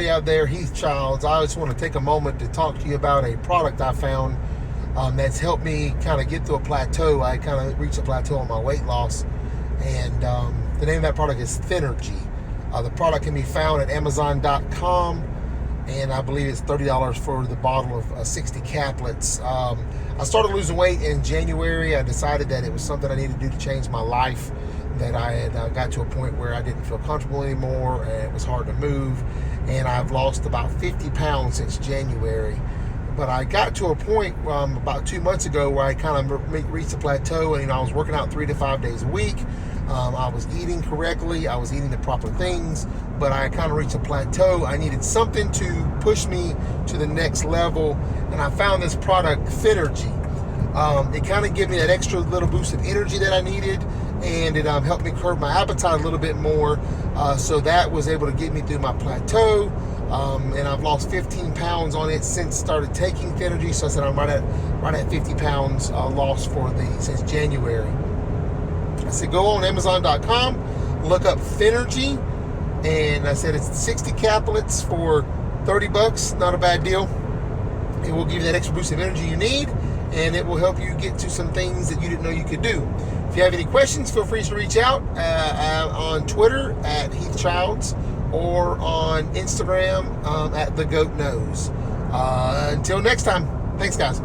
everybody out there, Heath Childs. I just want to take a moment to talk to you about a product I found that's helped me kind of get to a plateau. I kind of reached a plateau on my weight loss, and the name of that product is Thinnergy. The product can be found at Amazon.com, and I believe it's $30 for the bottle of 60 caplets. I started losing weight in January. I decided that it was something I needed to do to change my life, that I had got to a point where I didn't feel comfortable anymore, and it was hard to move, and I've lost about 50 pounds since January. But I got to a point about 2 months ago where I kind of reached a plateau, and I was working out 3 to 5 days a week. I was eating correctly. I was eating the proper things, but I kind of reached a plateau. I needed something to push me to the next level, and I found this product, Thinnergy. It kind of gave me that extra little boost of energy that I needed, and it helped me curb my appetite a little bit more. So that was able to get me through my plateau. And I've lost 15 pounds on it since started taking Thinnergy. So I said I'm right at 50 pounds lost since January. I said go on Amazon.com, look up Thinnergy, and I said it's 60 caplets for $30. Not a bad deal. It will give you that extra boost of energy you need, and it will help you get to some things that you didn't know you could do. If you have any questions, feel free to reach out on Twitter at Heath Childs, or on Instagram at The Goat Knows. Until next time, thanks guys.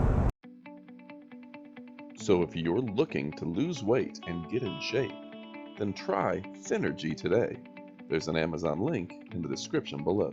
So if you're looking to lose weight and get in shape, then try Thinnergy today. There's an Amazon link in the description below.